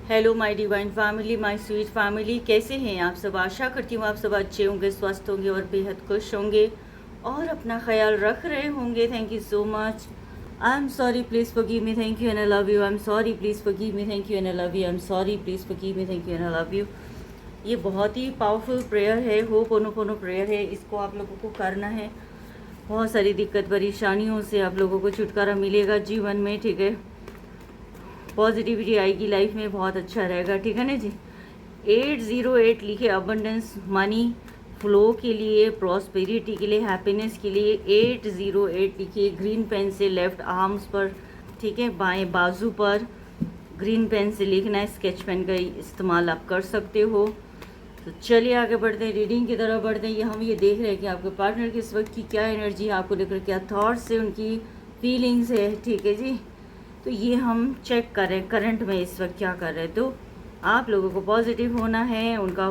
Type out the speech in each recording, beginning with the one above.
Hello my divine family, my sweet family, कैसे हैं आप सब। आशा करती हूँ आप सब अच्छे होंगे, स्वस्थ होंगे और बेहद खुश होंगे और अपना ख्याल रख रहे होंगे। Thank you so much. I am sorry, please forgive me, thank you and I love you. I am sorry, please forgive me, thank you and I love you. I am sorry, please forgive me, thank you and I love you. ये बहुत ही powerful prayer है, ho'oponopono prayer है। इसको आप लोगों को करना है। बहुत सारी दिक्कत परेशानियों से आप लोगों को छुटकारा मिलेगा जीवन में, ठीक है। पॉजिटिविटी आएगी लाइफ में, बहुत अच्छा रहेगा, ठीक है ना जी। 808 लिखे अबंडेंस, मनी फ्लो के लिए, प्रॉस्पेरिटी के लिए, हैप्पीनेस के लिए। 808 लिखिए ग्रीन पेन से लेफ्ट आर्म्स पर, ठीक है, बाएं बाजू पर ग्रीन पेन से लिखना है। स्केच पेन का इस्तेमाल आप कर सकते हो। तो चलिए आगे बढ़ते हैं, रीडिंग की तरफ बढ़ते हैं। ये हम ये देख रहे हैं कि आपके पार्टनर की इस वक्त की क्या एनर्जी है, आपको लेकर क्या थॉट्स है, उनकी फीलिंग्स है, ठीक है जी। तो ये हम चेक करें करंट में इस वक्त क्या कर रहे हैं। तो आप लोगों को पॉजिटिव होना है, उनका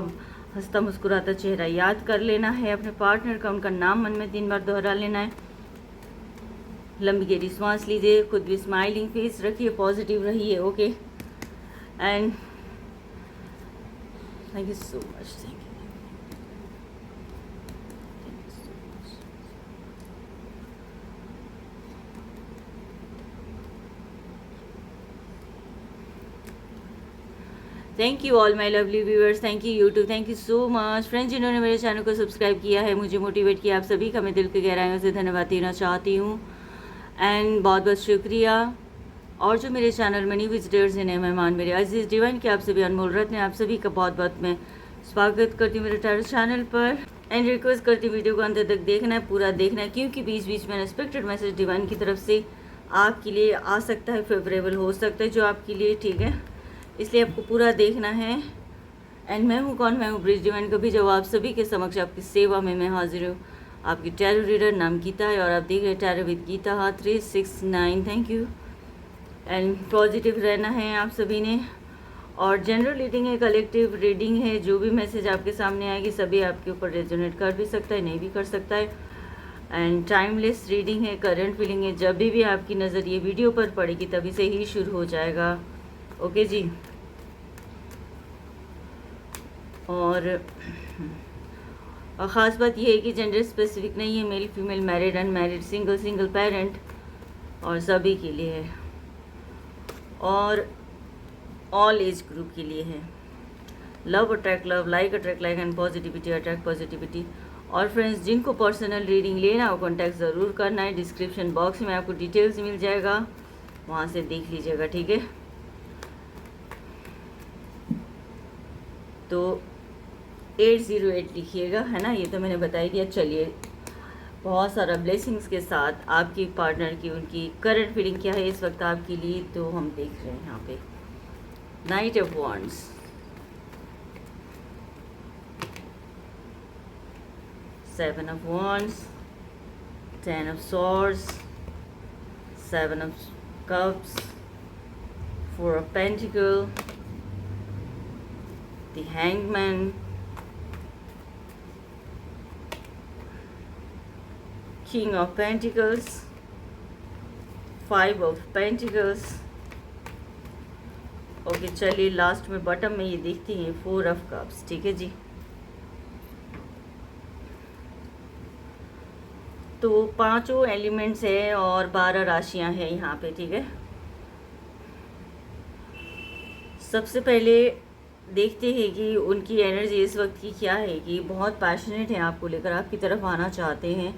हंसता मुस्कुराता चेहरा याद कर लेना है, अपने पार्टनर का उनका नाम मन में 3 बार दोहरा लेना है। लंबी गहरी सांस लीजिए, खुद भी स्माइलिंग फेस रखिए, पॉजिटिव रहिए, okay. And thank you so much, thank you. Thank you all my lovely viewers, thank you YouTube, thank you so much friends जिन्होंने मेरे चैनल को सब्सक्राइब किया है, मुझे मोटिवेट किया। आप सभी का मैं दिल की गहराइयों से धन्यवाद देना चाहती हूँ एंड बहुत बहुत शुक्रिया। और जो मेरे चैनल में न्यू विजिटर्स हैं, मेहमान मेरे अजीज़ डिवाइन के, आप सभी अनमोल रत्न, आप सभी का बहुत बहुत मैं स्वागत करती हूँ मेरे टैरो चैनल पर। एंड रिक्वेस्ट करती हूँ वीडियो को अंत तक देखना है, पूरा देखना है, क्योंकि बीच बीच में अनएक्सपेक्टेड मैसेज डिवाइन की तरफ से आपके लिए आ सकता है, फेवरेबल हो सकता है जो आपके लिए, ठीक है। इसलिए आपको पूरा देखना है। एंड मैं हूँ कौन, मैं हूँ ब्रिज डिवाइन, कभी जवाब सभी के समक्ष आपकी सेवा में मैं हाजिर हूँ। आपकी टैरो रीडर नाम गीता है और आप देख रहे हैं tarot with Gita 369। Thank you. And positive रहना है आप सभी ने। और जनरल रीडिंग है, कलेक्टिव रीडिंग है, जो भी मैसेज आपके सामने आएगी सभी आपके ऊपर रेजोनेट कर भी सकता है, नहीं भी कर सकता है। एंड टाइमलेस रीडिंग है, करंट फीलिंग है, जब भी आपकी नज़र ये वीडियो पर पड़ेगी तभी से ही शुरू हो जाएगा, ओके जी। और ख़ास बात यह है कि जेंडर स्पेसिफिक नहीं है, male female, married unmarried, single single parent और सभी के लिए है, और ऑल एज ग्रुप के लिए है। Love attract love, like attract like and positivity attract positivity. और फ्रेंड्स जिनको पर्सनल रीडिंग लेना हो कॉन्टैक्ट ज़रूर करना है, डिस्क्रिप्शन बॉक्स में आपको डिटेल्स मिल जाएगा, वहाँ से देख लीजिएगा, ठीक है। तो 808 लिखिएगा, है ना, ये तो मैंने बता ही दिया। चलिए बहुत सारा ब्लेसिंग्स के साथ आपकी पार्टनर की, उनकी करंट फीलिंग क्या है इस वक्त आपके लिए, तो हम देख रहे हैं यहाँ पे night of wands, seven of wands, 10 of swords, 7 of cups, 4 of pentacle, the hangman, king of pentacles, 5 of pentacles, okay. चलिए लास्ट में बॉटम में ये देखती हैं 4 ऑफ कप्स, ठीक है जी। तो 5 एलिमेंट्स है और 12 राशियां हैं यहाँ पे, ठीक है। सबसे पहले देखते हैं कि उनकी एनर्जी इस वक्त की क्या है, कि बहुत पैशनेट है आपको लेकर, आपकी तरफ आना चाहते हैं,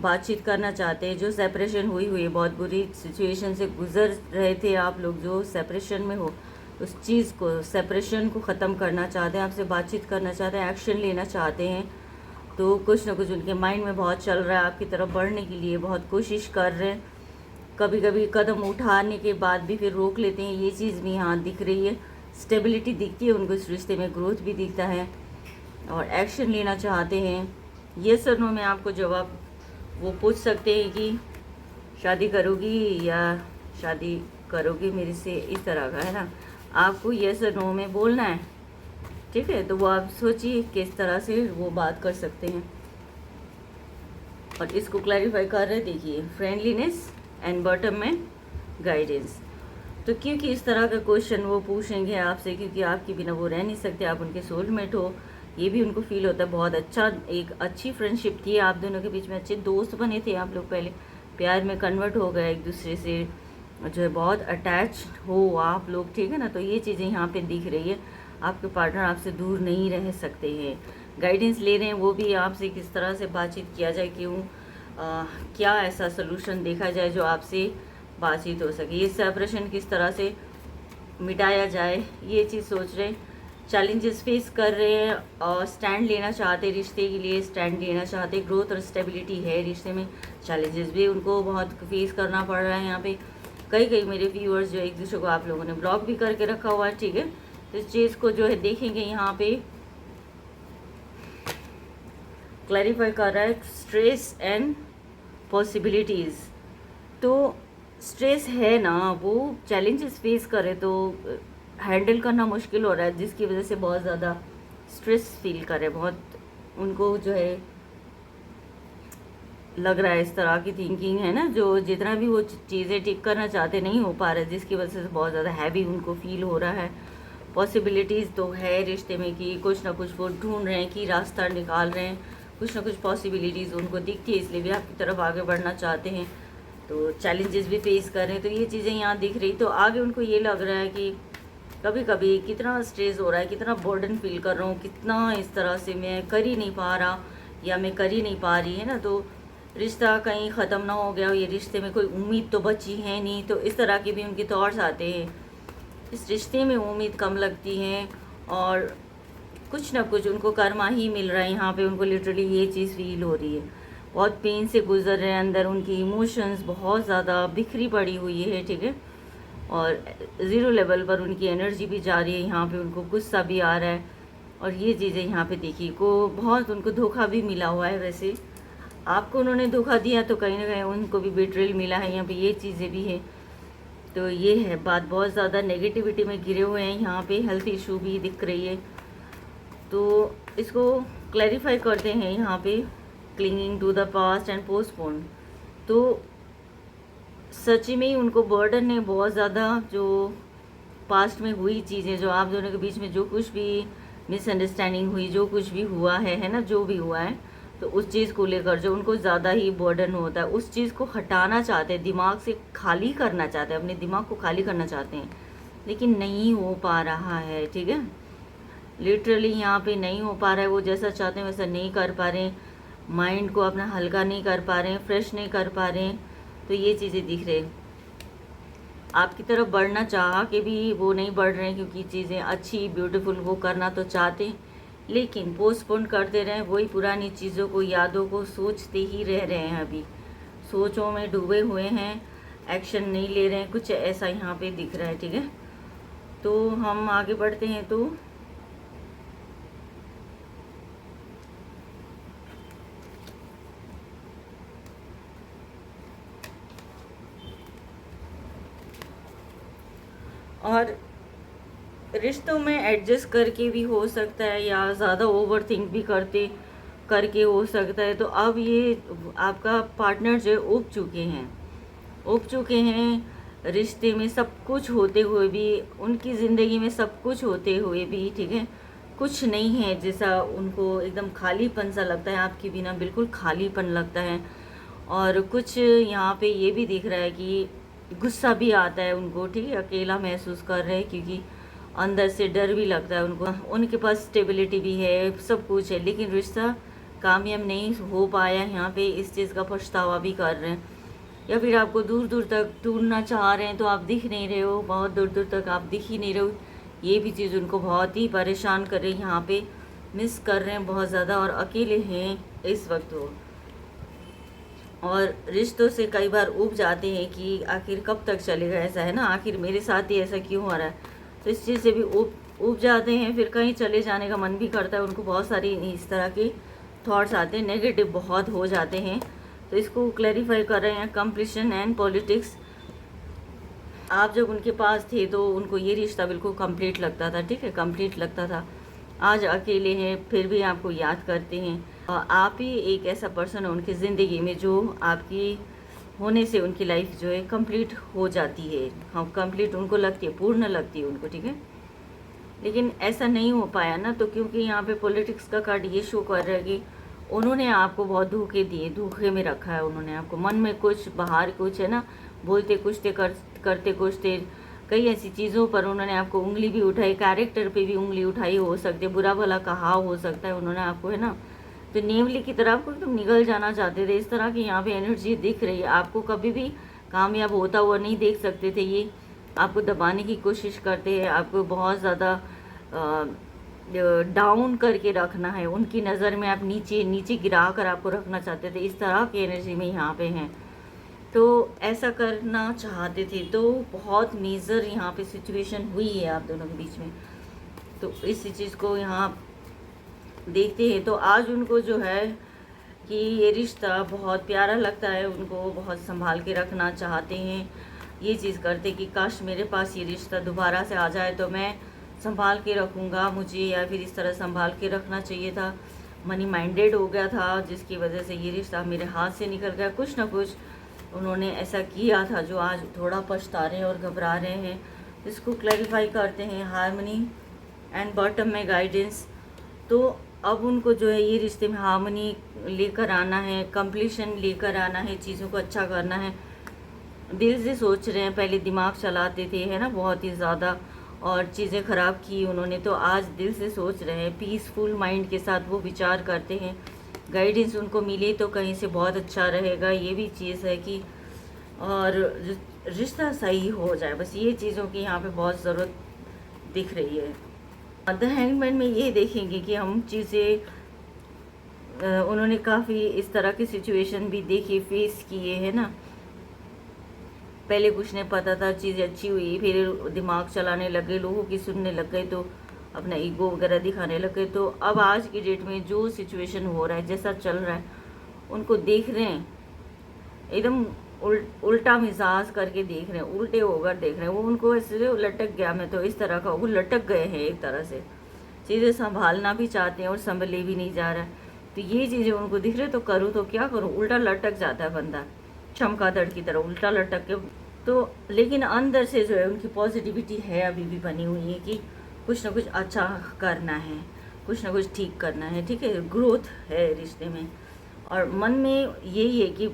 बातचीत करना चाहते हैं। जो सेपरेशन हुई है, बहुत बुरी सिचुएशन से गुजर रहे थे आप लोग, जो सेपरेशन में हो, उस चीज़ को, सेपरेशन को ख़त्म करना चाहते हैं, आपसे बातचीत करना चाहते हैं, एक्शन लेना चाहते हैं। तो कुछ ना कुछ उनके माइंड में बहुत चल रहा है, आपकी तरफ बढ़ने के लिए बहुत कोशिश कर रहे हैं। कभी कभी कदम उठाने के बाद भी फिर रोक लेते हैं, ये चीज़ भी यहाँ दिख रही है। स्टेबिलिटी दिखती है उनको इस रिश्ते में, ग्रोथ भी दिखता है और एक्शन लेना चाहते हैं। ये सर नो में आपको जवाब वो पूछ सकते हैं कि शादी करोगी या शादी करोगी मेरे से, इस तरह का, है ना। आपको ये सर नो में बोलना है, ठीक है। तो वो आप सोचिए किस तरह से वो बात कर सकते हैं और इसको क्लैरिफाई कर रहे। देखिए फ्रेंडलीनेस एंड बॉटम में गाइडेंस। तो क्योंकि इस तरह का क्वेश्चन वो पूछेंगे आपसे, क्योंकि आपके बिना वो रह नहीं सकते, आप उनके सोलमेट हो, ये भी उनको फील होता है। बहुत अच्छा, एक अच्छी फ्रेंडशिप थी आप दोनों के बीच में, अच्छे दोस्त बने थे आप लोग, पहले प्यार में कन्वर्ट हो गए एक दूसरे से, जो है बहुत अटैच हो आप लोग, ठीक है ना। तो ये चीज़ें यहाँ पे दिख रही है। आपके पार्टनर आपसे दूर नहीं रह सकते हैं, गाइडेंस ले रहे हैं वो भी आपसे, किस तरह से बातचीत किया जाए, क्यों क्या ऐसा सोल्यूशन देखा जाए जो आपसे बातचीत हो सके, ये सेपरेशन किस तरह से मिटाया जाए, ये चीज़ सोच रहे। चैलेंजेस फेस कर रहे हैं और स्टैंड लेना चाहते, रिश्ते के लिए स्टैंड लेना चाहते, ग्रोथ और स्टेबिलिटी है रिश्ते में। चैलेंजेस भी उनको बहुत फेस करना पड़ रहा है यहाँ पे। कई मेरे व्यूअर्स जो एक दूसरे को आप लोगों ने ब्लॉक भी करके रखा हुआ है, ठीक है। तो इस चीज़ को जो है देखेंगे यहाँ पे, क्लैरिफाई कर रहा है स्ट्रेस एंड पॉसिबिलिटीज़। तो स्ट्रेस है ना, वो चैलेंजेस फेस करे तो हैंडल करना मुश्किल हो रहा है, जिसकी वजह से बहुत ज़्यादा स्ट्रेस फील करे, बहुत उनको जो है लग रहा है इस तरह की थिंकिंग है ना, जो जितना भी वो चीज़ें ठीक करना चाहते नहीं हो पा रहे, जिसकी वजह से बहुत ज़्यादा हैवी उनको फील हो रहा है। पॉसिबिलिटीज़ तो है रिश्ते में कि कुछ ना कुछ वो ढूंढ रहे हैं, कि रास्ता निकाल रहे हैं, कुछ ना कुछ पॉसिबिलिटीज़ उनको दिखती है, इसलिए भी आपकी तरफ आगे बढ़ना चाहते हैं। तो चैलेंजेस भी फेस कर रहे हैं, तो ये चीज़ें यहाँ दिख रही। तो आगे उनको ये लग रहा है कि कभी कभी कितना स्ट्रेस हो रहा है, कितना बर्डन फील कर रहा हूँ, कितना इस तरह से मैं कर ही नहीं पा रहा या मैं कर ही नहीं पा रही, है ना। तो रिश्ता कहीं ख़त्म ना हो गया हो, ये रिश्ते में कोई उम्मीद तो बची है नहीं, तो इस तरह के भी उनके थॉट्स आते हैं। इस रिश्ते में उम्मीद कम लगती है और कुछ ना कुछ उनको कर्मा ही मिल रहा है यहाँ पे, उनको लिटरली ये चीज़ फील हो रही है। बहुत पेन से गुजर रहे हैं, अंदर उनकी इमोशंस बहुत ज़्यादा बिखरी पड़ी हुई है, ठीक है। और ज़ीरो लेवल पर उनकी एनर्जी भी जा रही है, यहाँ पे उनको गुस्सा भी आ रहा है। और ये चीज़ें यहाँ पे देखिए को बहुत उनको धोखा भी मिला हुआ है। वैसे आपको उन्होंने धोखा दिया तो कहीं ना कहीं उनको भी बेट्रेल मिला है, यहाँ पे ये चीज़ें भी है। तो ये है बात, बहुत ज़्यादा नेगेटिविटी में गिरे हुए हैं यहाँ पे, हेल्थ इशू भी दिख रही है। तो इसको क्लैरिफाई करते हैं यहाँ पे, clinging to the past and postpone. तो सच में ही उनको बर्डन है बहुत ज़्यादा, जो पास्ट में हुई चीज़ें, जो आप दोनों के बीच में जो कुछ भी मिसअंडरस्टैंडिंग हुई, जो कुछ भी हुआ है ना, जो भी हुआ है, तो उस चीज़ को लेकर जो उनको ज़्यादा ही बर्डन होता है, उस चीज़ को हटाना चाहते हैं, दिमाग से खाली करना चाहते हैं, अपने दिमाग को खाली करना चाहते हैं, लेकिन नहीं हो पा रहा है, ठीक है। लिटरली यहाँ पे नहीं हो पा रहा है, वो जैसा चाहते हैं वैसा नहीं कर पा रहे हैं, माइंड को अपना हल्का नहीं कर पा रहे हैं, फ्रेश नहीं कर पा रहे हैं। तो ये चीज़ें दिख रही। आपकी तरफ बढ़ना चाह के भी वो नहीं बढ़ रहे हैं, क्योंकि चीज़ें अच्छी ब्यूटीफुल वो करना तो चाहते हैं, लेकिन पोस्टपोन करते रहें, वही पुरानी चीज़ों को, यादों को सोचते ही रह रहे हैं, अभी सोचों में डूबे हुए हैं, एक्शन नहीं ले रहे हैं, कुछ ऐसा यहाँ पे दिख रहा है, ठीक है। तो हम आगे बढ़ते हैं। तो और रिश्तों में एडजस्ट करके भी हो सकता है, या ज़्यादा ओवर थिंक भी करके हो सकता है। तो अब ये आपका पार्टनर जो है उब चुके हैं रिश्ते में, सब कुछ होते हुए भी, उनकी ज़िंदगी में सब कुछ होते हुए भी, ठीक है, कुछ नहीं है, जैसा उनको एकदम खालीपन सा लगता है, आपके बिना बिल्कुल खालीपन लगता है। और कुछ यहाँ पे ये भी दिख रहा है कि गुस्सा भी आता है उनको, ठीक है, अकेला महसूस कर रहे हैं, क्योंकि अंदर से डर भी लगता है उनको। उनके पास स्टेबिलिटी भी है, सब कुछ है, लेकिन रिश्ता कामयाब नहीं हो पाया यहाँ पे, इस चीज़ का पछतावा भी कर रहे हैं। या फिर आपको दूर दूर तक ढूंढना चाह रहे हैं, तो आप दिख नहीं रहे हो, बहुत दूर दूर तक आप दिख ही नहीं रहे हो, ये भी चीज़ उनको बहुत ही परेशान कर रही है, यहाँ पे मिस कर रहे हैं बहुत ज़्यादा, और अकेले हैं इस वक्त वो। और रिश्तों से कई बार उब जाते हैं कि आखिर कब तक चलेगा ऐसा, है ना, आखिर मेरे साथ ही ऐसा क्यों हो रहा है। तो इस चीज़ से भी उब जाते हैं, फिर कहीं चले जाने का मन भी करता है उनको, बहुत सारी इस तरह के थॉट्स आते हैं, नेगेटिव बहुत हो जाते हैं। तो इसको क्लैरिफाई कर रहे हैं, कंप्लीशन एंड पॉलिटिक्स। आप जब उनके पास थे तो उनको ये रिश्ता बिल्कुल कंप्लीट लगता था, ठीक है, कंप्लीट लगता था। आज अकेले हैं फिर भी आपको याद करते हैं, और आप ही एक ऐसा पर्सन है उनकी ज़िंदगी में जो आपकी होने से उनकी लाइफ जो है कंप्लीट हो जाती है। हाँ, कंप्लीट उनको लगती है, पूर्ण लगती है उनको, ठीक है। लेकिन ऐसा नहीं हो पाया ना, तो क्योंकि यहाँ पे पॉलिटिक्स का कार्ड ये शो कर रहा है कि उन्होंने आपको बहुत धोखे दिए, धोखे में रखा है उन्होंने आपको, मन में कुछ बाहर कुछ है ना, बोलते कुछ थे, करते कुछ थे। कई ऐसी चीज़ों पर उन्होंने आपको उंगली भी उठाई, कैरेक्टर पे भी उंगली उठाई हो सकती है, बुरा भला कहा हो सकता है उन्होंने आपको, है ना। तो नेवली की तरह आपको तुम निगल जाना चाहते थे, इस तरह की यहाँ पे एनर्जी दिख रही है। आपको कभी भी कामयाब होता हुआ नहीं देख सकते थे ये, आपको दबाने की कोशिश करते हैं, आपको बहुत ज़्यादा डाउन करके रखना है, उनकी नज़र में आप नीचे नीचे गिरा कर आपको रखना चाहते थे, इस तरह की एनर्जी में यहाँ पे हैं। तो ऐसा करना चाहते थे, तो बहुत मेजर यहाँ पे सिचुएशन हुई है आप दोनों के बीच में। तो इस चीज़ को यहाँ देखते हैं, तो आज उनको जो है कि ये रिश्ता बहुत प्यारा लगता है उनको, बहुत संभाल के रखना चाहते हैं, ये चीज़ करते कि काश मेरे पास ये रिश्ता दोबारा से आ जाए तो मैं संभाल के रखूँगा, मुझे या फिर इस तरह संभाल के रखना चाहिए था। मनी माइंडेड हो गया था जिसकी वजह से ये रिश्ता मेरे हाथ से निकल गया, कुछ ना कुछ उन्होंने ऐसा किया था जो आज थोड़ा पछता रहे हैं और घबरा रहे हैं। इसको क्लैरिफाई करते हैं, हार्मनी एंड बॉटम में गाइडेंस। तो अब उनको जो है ये रिश्ते में हार्मनी लेकर आना है, कंप्लीशन लेकर आना है, चीज़ों को अच्छा करना है। दिल से सोच रहे हैं, पहले दिमाग चलाते थे, है ना, बहुत ही ज़्यादा, और चीज़ें ख़राब की उन्होंने, तो आज दिल से सोच रहे हैं, पीसफुल माइंड के साथ वो विचार करते हैं। गाइडेंस उनको मिले तो कहीं से बहुत अच्छा रहेगा, ये भी चीज़ है कि, और रिश्ता सही हो जाए, बस ये चीज़ों की यहाँ पे बहुत ज़रूरत दिख रही है। द हैंगमैन में ये देखेंगे कि हम चीज़ें, उन्होंने काफ़ी इस तरह की सिचुएशन भी देखी, फेस किए, है ना। पहले कुछ नहीं पता था, चीज़ अच्छी हुई, फिर दिमाग चलाने लगे, लोगों की सुनने लग गए, तो अपना ईगो वगैरह दिखाने लग गए। तो अब आज की डेट में जो सिचुएशन हो रहा है, जैसा चल रहा है, उनको देख रहे हैं, एकदम उल्टा मिजाज करके देख रहे हैं, उल्टे होकर देख रहे हैं। वो उनको ऐसे लटक गया, मैं तो इस तरह का, वो लटक गए हैं एक तरह से, चीज़ें संभालना भी चाहते हैं और संभले भी नहीं जा रहा है। तो ये चीज़ें उनको दिख रहे, तो करूँ तो क्या करूँ, उल्टा लटक जाता है बंदा, चमगादड़ की तरह उल्टा लटक के। तो लेकिन अंदर से जो है उनकी पॉजिटिविटी है, अभी भी बनी हुई है कि कुछ ना कुछ अच्छा करना है, कुछ ना कुछ ठीक करना है, ठीक है, ग्रोथ है रिश्ते में। और मन में यही है कि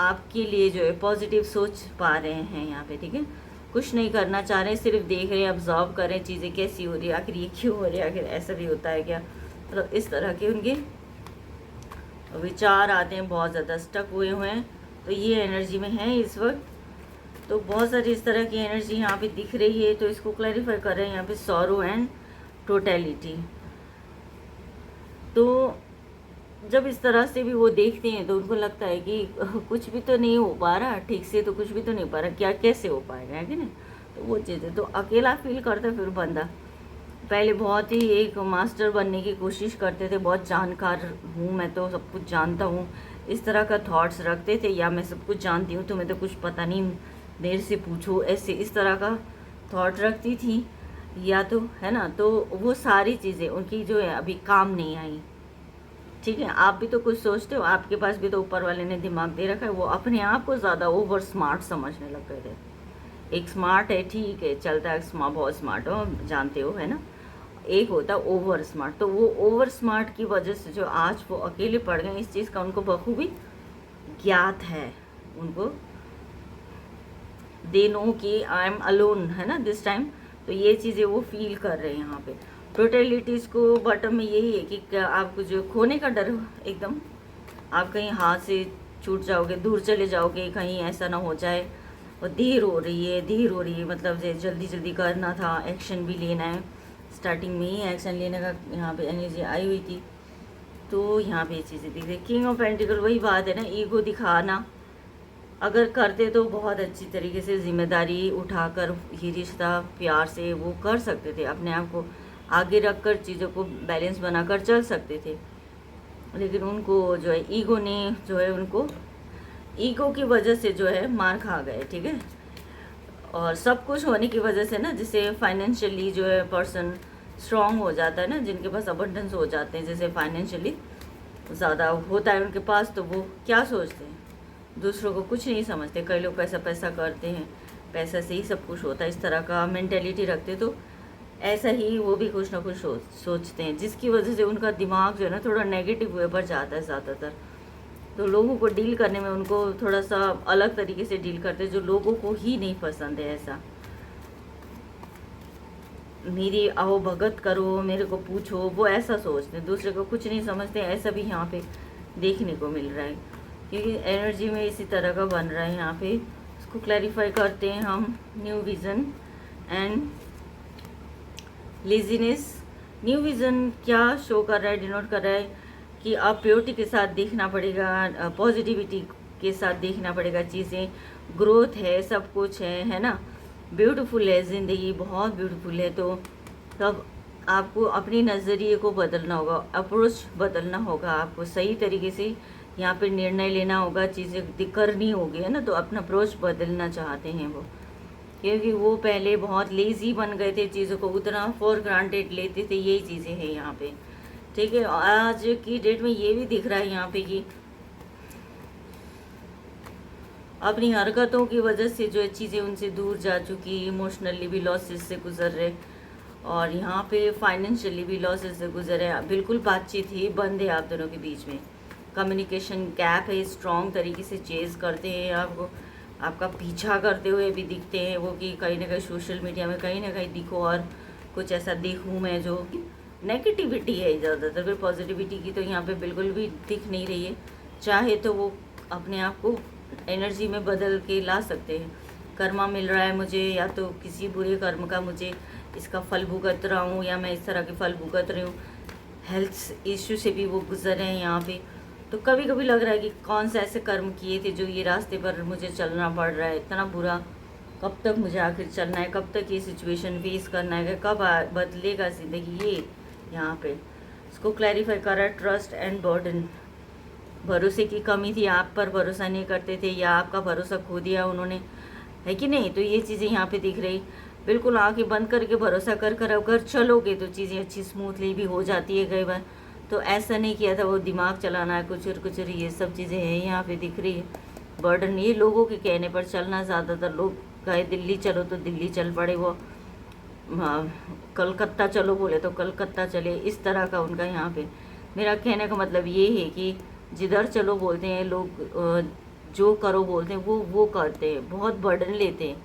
आपके लिए जो है पॉजिटिव सोच पा रहे हैं यहाँ पे, ठीक है, कुछ नहीं करना चाह रहे हैं, सिर्फ देख रहे हैं, ऑब्जर्व कर रहे हैं चीज़ें कैसी हो रही है, आखिर ये क्यों हो रही है, आखिर ऐसा भी होता है क्या, मतलब इस तरह के उनके विचार आते हैं, बहुत ज़्यादा स्टक हुए हुए हैं। तो ये एनर्जी में है इस वक्त, तो बहुत सारी इस तरह की एनर्जी यहाँ पे दिख रही है। तो इसको क्लैरिफाई कर रहे हैं यहाँ पे, सॉरो एंड टोटलिटी। तो जब इस तरह से भी वो देखते हैं तो उनको लगता है कि कुछ भी तो नहीं हो पा रहा ठीक से, तो कुछ भी तो नहीं हो पा रहा, क्या कैसे हो पाएगा, है कि नहीं। तो वो चीज़ें, तो अकेला फील करता है फिर बंदा। पहले बहुत ही एक मास्टर बनने की कोशिश करते थे, बहुत जानकार हूँ मैं, तो सब कुछ जानता हूँ, इस तरह का थॉट्स रखते थे, या मैं सब कुछ जानती हूँ, तुम्हें तो कुछ पता नहीं, देर से पूछो, ऐसे इस तरह का थॉट रखती थी, या तो, है ना। तो वो सारी चीज़ें उनकी जो है अभी काम नहीं आई, ठीक है। आप भी तो कुछ सोचते हो, आपके पास भी तो ऊपर वाले ने दिमाग दे रखा है। वो अपने आप को ज़्यादा ओवर स्मार्ट समझने लग गए थे। एक स्मार्ट है, ठीक है, चलता है, बहुत स्मार्ट हो, जानते हो, है ना। एक होता है ओवर स्मार्ट, तो वो ओवर स्मार्ट की वजह से जो आज वो अकेले पड़ गए, इस चीज़ का उनको बखूबी ज्ञात है। उनको दे नो कि आई एम अलोन, है ना, दिस टाइम। तो ये चीज़ें वो फील कर रहे हैं यहाँ पे। टोटलिटीज़ को बॉटम में यही है कि क्या आपको जो खोने का डर, एकदम आप कहीं हाथ से छूट जाओगे, दूर चले जाओगे, कहीं ऐसा ना हो जाए, और देर हो रही है, देर हो रही है, मतलब जल्दी जल्दी करना था, एक्शन भी लेना है, स्टार्टिंग में ही एक्शन लेने का यहाँ पे एनर्जी आई हुई थी। तो यहाँ पे ये चीज़ें दिख रही। किंग ऑफ पेंटिकल, वही बात है ना, ईगो दिखाना, अगर करते तो बहुत अच्छी तरीके से जिम्मेदारी उठाकर ये रिश्ता प्यार से वो कर सकते थे, अपने आप को आगे रखकर चीज़ों को बैलेंस बनाकर चल सकते थे। लेकिन उनको जो है ईगो ने जो है, उनको ईगो की वजह से जो है मार खा गए, ठीक है। और सब कुछ होने की वजह से ना, जिससे फाइनेंशियली जो है पर्सन स्ट्रॉन्ग हो जाता है ना, जिनके पास अबंडेंस हो जाते हैं, जैसे फाइनेंशियली ज़्यादा होता है उनके पास, तो वो क्या सोचते हैं, दूसरों को कुछ नहीं समझते। कई लोग पैसा पैसा करते हैं, पैसा से ही सब कुछ होता है, इस तरह का मेंटेलिटी रखते। तो ऐसा ही वो भी कुछ ना कुछ सोचते हैं, जिसकी वजह से उनका दिमाग जो है ना थोड़ा नेगेटिव वे पर जाता है ज़्यादातर। तो लोगों को डील करने में उनको थोड़ा सा अलग तरीके से डील करते हैं, जो लोगों को ही नहीं पसंद है। ऐसा मेरी आओ भगत करो, मेरे को पूछो, वो ऐसा सोचते हैं, दूसरे को कुछ नहीं समझते। ऐसा भी यहाँ पे देखने को मिल रहा है, क्योंकि एनर्जी में इसी तरह का बन रहा है यहाँ पे। इसको क्लैरिफाई करते हैं हम। New vision and laziness. New vision क्या शो कर रहा है, डिनोट कर रहा है कि आप प्योरिटी के साथ देखना पड़ेगा, पॉजिटिविटी के साथ देखना पड़ेगा चीज़ें। ग्रोथ है, सब कुछ है ना। ब्यूटीफुल है ज़िंदगी, बहुत ब्यूटीफुल है। तो तब आपको अपनी नज़रिए को बदलना होगा, अप्रोच बदलना होगा, आपको सही तरीके से यहाँ पे निर्णय लेना होगा, चीज़ें करनी होगी, है ना। तो अपना अप्रोच बदलना चाहते हैं वो, क्योंकि वो पहले बहुत लेज़ी बन गए थे, चीज़ों को उतना फॉर ग्रांटेड लेते थे। यही चीज़ें हैं यहाँ पे, ठीक है। आज की डेट में ये भी दिख रहा है यहाँ पे कि अपनी हरकतों की वजह से जो है चीज़ें उनसे दूर जा चुकी, इमोशनली भी लॉसेस से गुजर रहे, और यहाँ पे फाइनेंशियली भी लॉसेस से गुजर रहे। बिल्कुल बातचीत ही बंद है आप दोनों के बीच में, कम्युनिकेशन गैप है। स्ट्रॉन्ग तरीके से चेज़ करते हैं आपको, आपका पीछा करते हुए भी दिखते हैं वो, कि कहीं ना कहीं सोशल मीडिया में कहीं ना कहीं दिखो और कुछ ऐसा देखूँ मैं जो नेगेटिविटी है ज़्यादातर। फिर पॉजिटिविटी की तो यहाँ पे बिल्कुल भी दिख नहीं रही है। चाहे तो वो अपने आप को एनर्जी में बदल के ला सकते हैं। कर्मा मिल रहा है मुझे, या तो किसी बुरे कर्म का मुझे इसका फल भुगत रहा हूँ, या मैं इस तरह के फल भुगत रही हूँ। हेल्थ इश्यू से भी वो गुजर रहे हैं यहाँ पे। तो कभी कभी लग रहा है कि कौन से ऐसे कर्म किए थे जो ये रास्ते पर मुझे चलना पड़ रहा है, इतना बुरा। कब तक मुझे आखिर चलना है, कब तक ये सिचुएशन फेस करना है, कब बदलेगा ज़िंदगी, ये यहाँ पे इसको क्लैरिफाई कर रहा है। ट्रस्ट एंड बर्डन, भरोसे की कमी थी, आप पर भरोसा नहीं करते थे, या आपका भरोसा खो दिया उन्होंने, है कि नहीं। तो ये चीज़ें यहाँ पे दिख रही। बिल्कुल आंखें बंद करके भरोसा कर कर अगर चलोगे तो चीज़ें अच्छी स्मूथली भी हो जाती है कई बार। तो ऐसा नहीं किया था, वो दिमाग चलाना है कुछ और ये सब चीज़ें हैं यहाँ पे दिख रही है। बर्डन, ये लोगों के कहने पर चलना। ज़्यादातर लोग कहे दिल्ली चलो तो दिल्ली चल पड़े, वो कलकत्ता चलो बोले तो कलकत्ता चले, इस तरह का उनका यहाँ पे। मेरा कहने का मतलब ये है कि जिधर चलो बोलते हैं लोग, जो करो बोलते हैं वो करते हैं, बहुत बर्डन लेते हैं,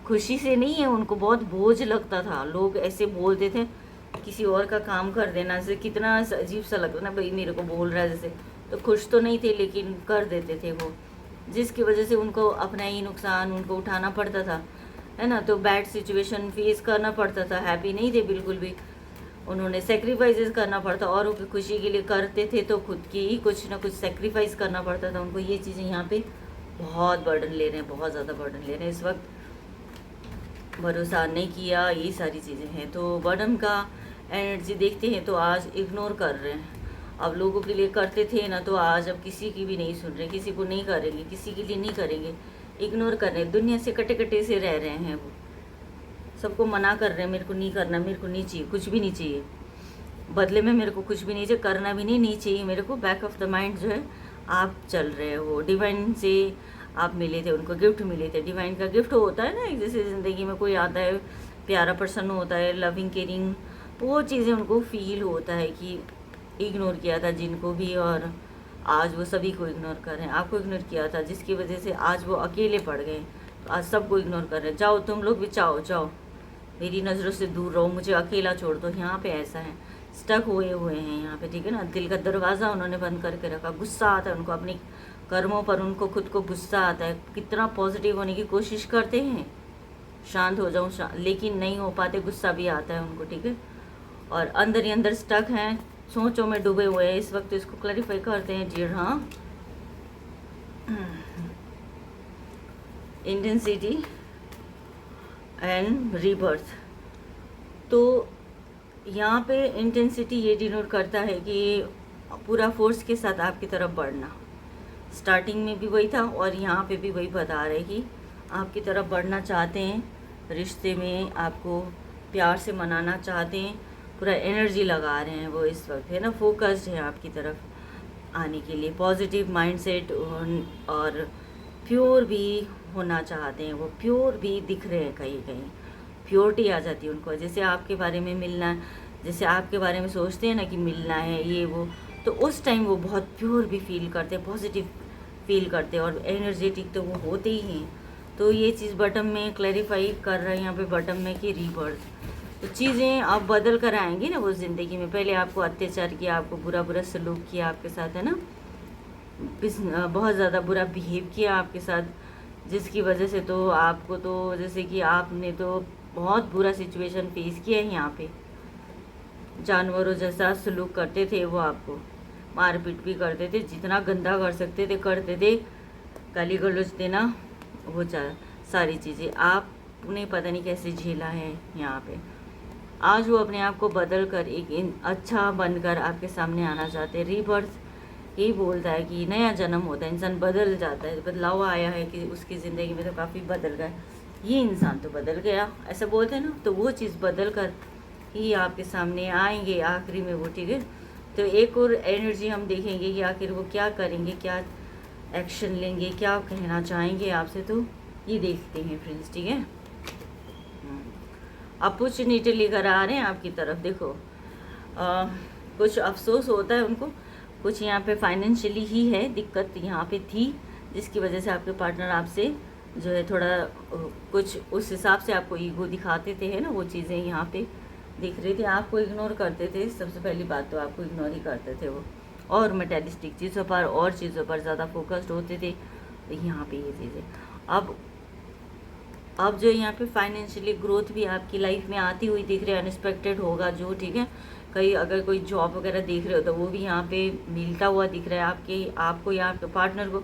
खुशी से नहीं है उनको, बहुत बोझ लगता था। लोग ऐसे बोलते थे, किसी और का काम कर देना से कितना अजीब सा लगता ना, भाई मेरे को बोल रहा है जैसे। तो खुश तो नहीं थे लेकिन कर देते थे वो, जिसकी वजह से उनको अपना ही नुकसान उनको उठाना पड़ता था, है ना। तो बैड सिचुएशन फेस करना पड़ता था, हैप्पी नहीं थे बिल्कुल भी। उन्होंने सेक्रीफाइसेस करना पड़ता, औरों की खुशी के लिए करते थे तो खुद की ही कुछ ना कुछ सेक्रीफाइस करना पड़ता था उनको। ये चीज़ें यहाँ पे बहुत बर्डन ले रहे हैं, बहुत ज़्यादा बर्डन ले रहे हैं इस वक्त। भरोसा नहीं किया, ये सारी चीज़ें हैं। तो बर्डन का एनर्जी देखते हैं तो आज इग्नोर कर रहे हैं। अब लोगों के लिए करते थे ना, तो आज अब किसी की भी नहीं सुन रहे, किसी को नहीं करेंगे, किसी के लिए नहीं करेंगे, इग्नोर कर रहे हैं। दुनिया से कटे कटे से रह रहे हैं वो, सबको मना कर रहे हैं, मेरे को नहीं करना, मेरे को नहीं चाहिए, कुछ भी नहीं चाहिए, बदले में मेरे को कुछ भी नहीं चाहिए, करना भी नहीं चाहिए मेरे को। बैक ऑफ द माइंड जो है आप चल रहे हो। डिवाइन से आप मिले थे, उनको गिफ्ट मिले थे। डिवाइन का गिफ्ट होता है ना, एक जैसे ज़िंदगी में कोई आता है, प्यारा पर्सन होता है, लविंग केयरिंग, वो चीज़ें उनको फील होता है कि इग्नोर किया था जिनको भी, और आज वो सभी को इग्नोर कर रहे हैं। आपको इग्नोर किया था जिसकी वजह से आज वो अकेले पड़ गए, तो आज सबको इग्नोर कर रहे हैं। जाओ तुम लोग भी, जाओ, मेरी नज़रों से दूर रहो, मुझे अकेला छोड़ दो। यहाँ पे ऐसा है, स्टक हुए हुए हैं यहाँ पे, ठीक है ना। दिल का दरवाज़ा उन्होंने बंद करके रखा। गुस्सा आता है उनको अपने कर्मों पर, उनको खुद को गुस्सा आता है। कितना पॉजिटिव होने की कोशिश करते हैं, शांत हो जाऊँ, लेकिन नहीं हो पाते, गुस्सा भी आता है उनको, ठीक है। और अंदर ही अंदर स्टक हैं, सोचों में डूबे हुए हैं इस वक्त। इसको क्लैरिफाई करते हैं जी। हाँ, इंटेंसिटी एंड रीबर्थ। तो यहाँ पे इंटेंसिटी ये डिनोट करता है कि पूरा फोर्स के साथ आपकी तरफ बढ़ना। स्टार्टिंग में भी वही था और यहाँ पे भी वही बता रहे कि आपकी तरफ बढ़ना चाहते हैं, रिश्ते में आपको प्यार से मनाना चाहते हैं, पूरा एनर्जी लगा रहे हैं वो इस वक्त, है ना। फोकस्ड है आपकी तरफ, आने के लिए, पॉजिटिव माइंडसेट और प्योर भी होना चाहते हैं, वो प्योर भी दिख रहे हैं, कहीं कहीं प्योरिटी आ जाती है उनको। जैसे आपके बारे में मिलना, जैसे आपके बारे में सोचते हैं ना कि मिलना है ये वो, तो उस टाइम वो बहुत प्योर भी फील करते हैं, पॉजिटिव फील करते हैं और एनर्जेटिक तो वो होते ही हैं। तो ये चीज़ बटम में क्लैरिफाई कर रहे हैं यहाँ पे बटम में कि रीबर्थ। तो चीज़ें आप बदल कर आएंगी ना वो ज़िंदगी में। पहले आपको अत्याचार किया, आपको बुरा बुरा सलूक किया आपके साथ, है ना, बहुत ज़्यादा बुरा बिहेव किया आपके साथ, जिसकी वजह से तो आपको तो जैसे कि आपने तो बहुत बुरा सिचुएशन फेस किया है यहाँ पे। जानवरों जैसा सलूक करते थे वो, आपको मारपीट भी करते थे, जितना गंदा कर सकते थे करते थे, गाली गलौज देना, वो सारी चीज़ें आपने पता नहीं कैसे झेला है यहाँ पे। आज वो अपने आप को बदल कर एक अच्छा बनकर आपके सामने आना चाहते हैं। रीबर्थ यही बोलता है कि नया जन्म होता है, इंसान बदल जाता है, बदलाव आया है कि उसकी ज़िंदगी में तो काफ़ी बदल गया, ये इंसान तो बदल गया, ऐसा बोलते हैं ना। तो वो चीज़ बदल कर ही आपके सामने आएंगे आखिरी में वो, ठीक है। तो एक और एनर्जी हम देखेंगे कि आखिर वो क्या करेंगे, क्या एक्शन लेंगे, क्या कहना चाहेंगे आपसे, तो ये देखते हैं फ्रेंड्स, ठीक है। अपॉर्चुनिटी लेकर आ रहे हैं आपकी तरफ। देखो कुछ अफसोस होता है उनको, कुछ यहाँ पे फाइनेंशियली ही है दिक्कत यहाँ पे थी, जिसकी वजह से आपके पार्टनर आपसे जो है थोड़ा कुछ उस हिसाब से आपको ईगो दिखाते थे, है ना, वो चीज़ें यहाँ पे दिख रही थी। आपको इग्नोर करते थे, सबसे पहली बात तो आपको इग्नोर ही करते थे वो, और मटेरियलिस्टिक चीज़ों पर और चीज़ों पर ज़्यादा फोकस्ड होते थे। तो यहाँ पे ये चीज़ें अब जो यहाँ पे फाइनेंशियली ग्रोथ भी आपकी लाइफ में आती हुई दिख रही है, अनएक्सपेक्टेड होगा जो, ठीक है। कहीं अगर कोई जॉब वगैरह देख रहे हो तो वो भी यहाँ पे मिलता हुआ दिख रहा है आपको या आपके पार्टनर को,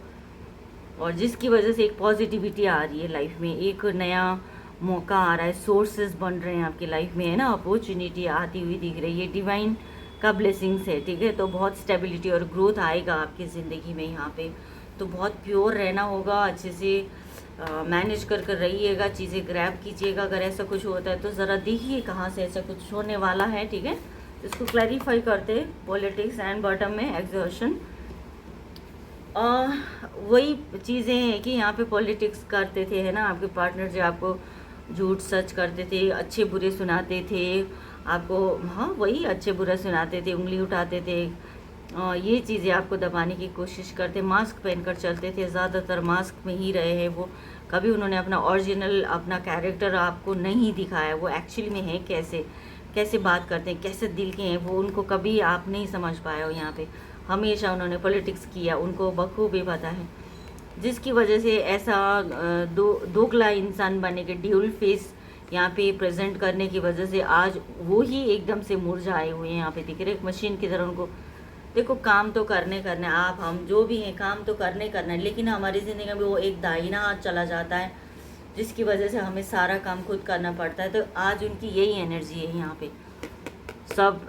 और जिसकी वजह से एक पॉजिटिविटी आ रही है लाइफ में, एक नया मौका आ रहा है, सोर्सेज बन रहे हैं आपकी लाइफ में, है ना, अपॉर्चुनिटी आती हुई दिख रही है, डिवाइन का ब्लेसिंग्स है, ठीक है। तो बहुत स्टेबिलिटी और ग्रोथ आएगा आपकी ज़िंदगी में यहाँ पे। तो बहुत प्योर रहना होगा, अच्छे से मैनेज कर रहिएगा, चीज़ें ग्रैब कीजिएगा। अगर ऐसा कुछ होता है तो ज़रा देखिए कहाँ से ऐसा कुछ होने वाला है, ठीक है। इसको क्लैरिफाई करते हैं, पॉलिटिक्स एंड बॉटम में एग्जर्शन। वही चीज़ें हैं कि यहाँ पे पॉलिटिक्स करते थे, है ना, आपके पार्टनर जो आपको झूठ सच करते थे, अच्छे बुरे सुनाते थे आपको, हाँ वही अच्छे बुरा सुनाते थे, उंगली उठाते थे, ये चीज़ें आपको दबाने की कोशिश करते, मास्क पहनकर चलते थे, ज़्यादातर मास्क में ही रहे हैं वो। कभी उन्होंने अपना ओरिजिनल अपना कैरेक्टर आपको नहीं दिखाया, वो एक्चुअली में है कैसे कैसे बात करते हैं, कैसे दिल के हैं, वो उनको कभी आप नहीं समझ पाए हो यहाँ पे। हमेशा उन्होंने पॉलिटिक्स किया, उनको बखूबी पता है, जिसकी वजह से ऐसा दोगला इंसान बने के ड्यूल फेस यहाँ पे प्रेजेंट करने की वजह से आज वो ही एकदम से मुरझाए हुए हैं यहाँ पे दिख रहे, एक मशीन की तरह उनको। देखो काम तो करने आप हम जो भी हैं काम तो करना है, लेकिन हमारी ज़िंदगी में वो एक दाहिना हाथ चला जाता है, जिसकी वजह से हमें सारा काम खुद करना पड़ता है। तो आज उनकी यही एनर्जी है यहाँ पे,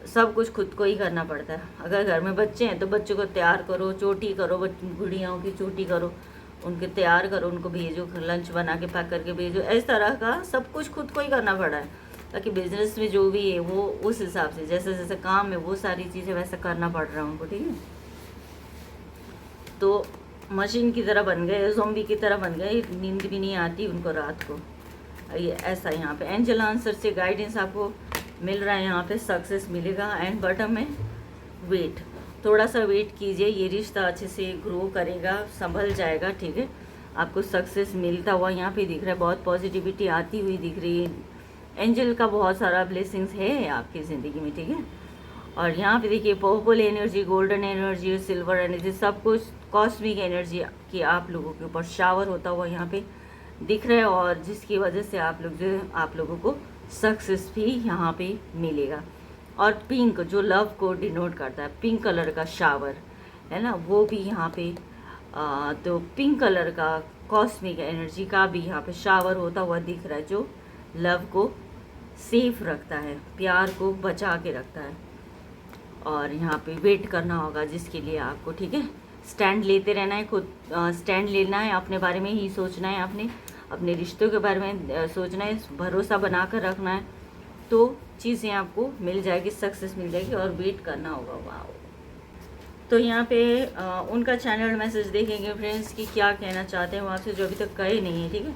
सब कुछ खुद को ही करना पड़ता है। अगर घर में बच्चे हैं तो बच्चों को तैयार करो, चोटी करो, गुड़ियाओं की चोटी करो, उनके तैयार करो, उनको भेजो, लंच बना के पैक करके भेजो, इस तरह का सब कुछ खुद को ही करना पड़ा है, ताकि बिजनेस में जो भी है वो उस हिसाब से जैसे जैसे काम है वो सारी चीज़ें वैसा करना पड़ रहा है उनको, ठीक है। तो मशीन की तरह बन गए, ज़ॉम्बी की तरह बन गए, नींद भी नहीं आती उनको रात को। ये ऐसा यहाँ पे एंजल आंसर से गाइडेंस आपको मिल रहा है, यहाँ पे सक्सेस मिलेगा। एंड बटम में वेट, थोड़ा सा वेट कीजिए, ये रिश्ता अच्छे से ग्रो करेगा, संभल जाएगा, ठीक है। आपको सक्सेस मिलता हुआ यहाँ पे दिख रहा है, बहुत पॉजिटिविटी आती हुई दिख रही है, एंजल का बहुत सारा ब्लेसिंग्स है आपकी ज़िंदगी में, ठीक है। और यहाँ पे देखिए purple energy, golden energy, silver energy, सब कुछ कॉस्मिक एनर्जी की आप लोगों के ऊपर शावर होता हुआ यहाँ पे दिख रहा है, और जिसकी वजह से आप लोगों को सक्सेस भी यहाँ पे मिलेगा। और पिंक जो लव को डिनोट करता है, पिंक कलर का शावर है ना, वो भी यहाँ पे तो पिंक कलर का कॉस्मिक एनर्जी का भी यहाँ पे शावर होता हुआ दिख रहा है, जो लव को सेफ रखता है, प्यार को बचा के रखता है। और यहाँ पे वेट करना होगा जिसके लिए आपको, ठीक है, स्टैंड लेते रहना है, खुद स्टैंड लेना है, अपने बारे में ही सोचना है, अपने रिश्तों के बारे में सोचना है, भरोसा बना कर रखना है, तो चीज़ें आपको मिल जाएगी, सक्सेस मिल जाएगी। और वेट करना होगा। वाओ, तो यहाँ पे उनका चैनल मैसेज देखेंगे फ्रेंड्स कि क्या कहना चाहते हैं वो आपसे, जो अभी तक कहे नहीं है, ठीक है,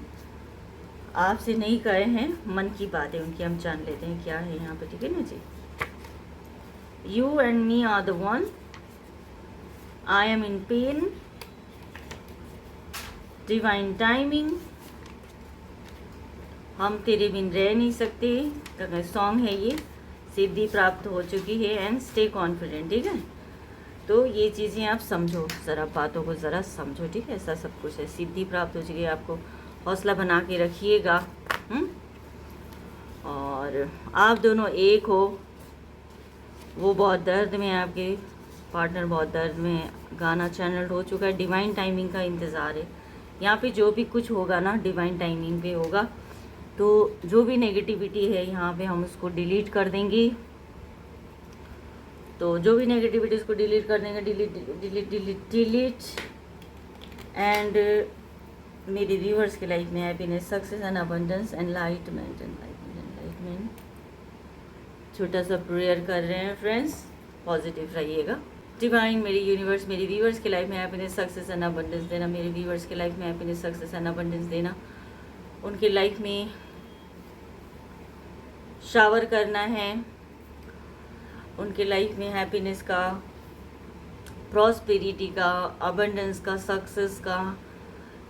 आपसे नहीं कहे हैं, मन की बात है उनकी, हम जान लेते हैं क्या है यहाँ पे, ठीक है ना जी। You and me are the one, I am in pain, divine timing, हम तेरे बिन रह नहीं सकते, तो सॉन्ग है ये, सिद्धि प्राप्त हो चुकी है, एंड स्टे कॉन्फिडेंट, ठीक है। तो ये चीज़ें आप समझो, ज़रा बातों को ज़रा समझो, ठीक है, ऐसा सब कुछ है, सिद्धि प्राप्त हो चुकी है, आपको हौसला बना के रखिएगा। और आप दोनों एक हो, वो बहुत दर्द में है, आपके पार्टनर बहुत दर्द में है, गाना चैनल हो चुका है, डिवाइन टाइमिंग का इंतज़ार है। यहाँ पे जो भी कुछ होगा ना डिवाइन टाइमिंग पे होगा, तो जो भी नेगेटिविटी है यहाँ पे हम उसको डिलीट कर देंगे। तो जो भी नेगेटिविटी उसको डिलीट कर देंगे, डिलीट एंड मेरे व्यूअर्स के लाइफ में happiness, success and abundance, enlightenment, छोटा सा प्रेयर कर रहे हैं फ्रेंड्स, पॉजिटिव रहिएगा। डिवाइन, मेरी यूनिवर्स मेरी व्यूअर्स के लाइफ में हैप्पीनेस, सक्सेस एंड अबंडेंस देना, मेरे व्यूअर्स के लाइफ में हैप्पीनेस, सक्सेस एंड अबंडेंस देना, उनके लाइफ में शावर करना है, उनके लाइफ में हैप्पीनेस का, प्रॉस्पेरिटी का, अबंडेंस का, सक्सेस का,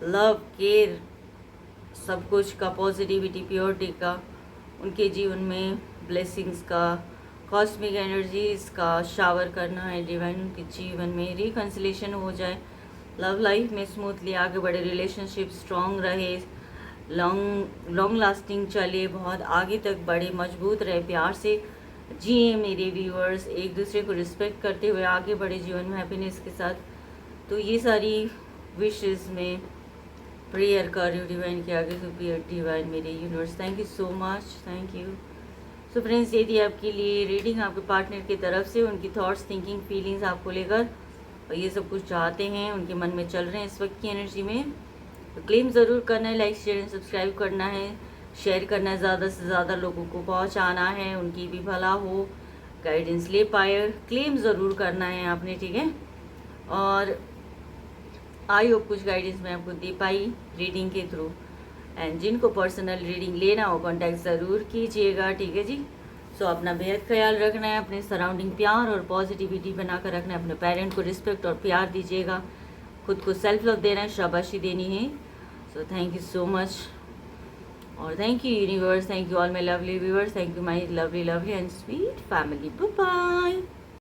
लव, केयर, सब कुछ का, पॉजिटिविटी, प्योरिटी का, उनके जीवन में ब्लेसिंग्स का, कॉस्मिक एनर्जीज का शावर करना है डिवाइन, उनके जीवन में रिकन्सिलेशन हो जाए, लव लाइफ में स्मूथली आगे बढ़े, रिलेशनशिप स्ट्रॉन्ग रहे, लॉन्ग लास्टिंग चले, बहुत आगे तक बढ़े, मजबूत रहे, प्यार से जिए मेरे व्यूअर्स, एक दूसरे को रिस्पेक्ट करते हुए आगे बढ़े जीवन में हैप्पीनेस के साथ। तो ये सारी विशेस में प्रेयर कर रही हूँ डिवाइन के आगे, तो डिवाइन मेरे universe, thank you so much, thank you. So friends, ये थी आपके लिए रीडिंग आपके पार्टनर की तरफ से, उनकी थॉट्स, थिंकिंग, फीलिंग्स आपको लेकर, और ये सब कुछ चाहते हैं, उनके मन में चल रहे हैं इस वक्त की एनर्जी में। तो क्लेम ज़रूर करना है, लाइक शेयर एंड सब्सक्राइब करना है, शेयर करना है, ज़्यादा से ज़्यादा लोगों को पहुंचाना है, उनकी भी भला हो, गाइडेंस ले पाए, क्लेम ज़रूर करना है आपने, ठीक है। और आई होप कुछ गाइडेंस मैं आपको दे पाई रीडिंग के थ्रू, एंड जिनको पर्सनल रीडिंग लेना हो कॉन्टैक्ट ज़रूर कीजिएगा, ठीक है जी। सो अपना बेहद ख्याल रखना है, अपने सराउंडिंग प्यार और पॉजिटिविटी बनाकर रखना है, अपने पेरेंट को रिस्पेक्ट और प्यार दीजिएगा, खुद को सेल्फ लव देना है, शाबाशी देनी है। So thank you so much, और thank you universe, thank you all my lovely viewers, thank you my lovely and sweet family, bye bye.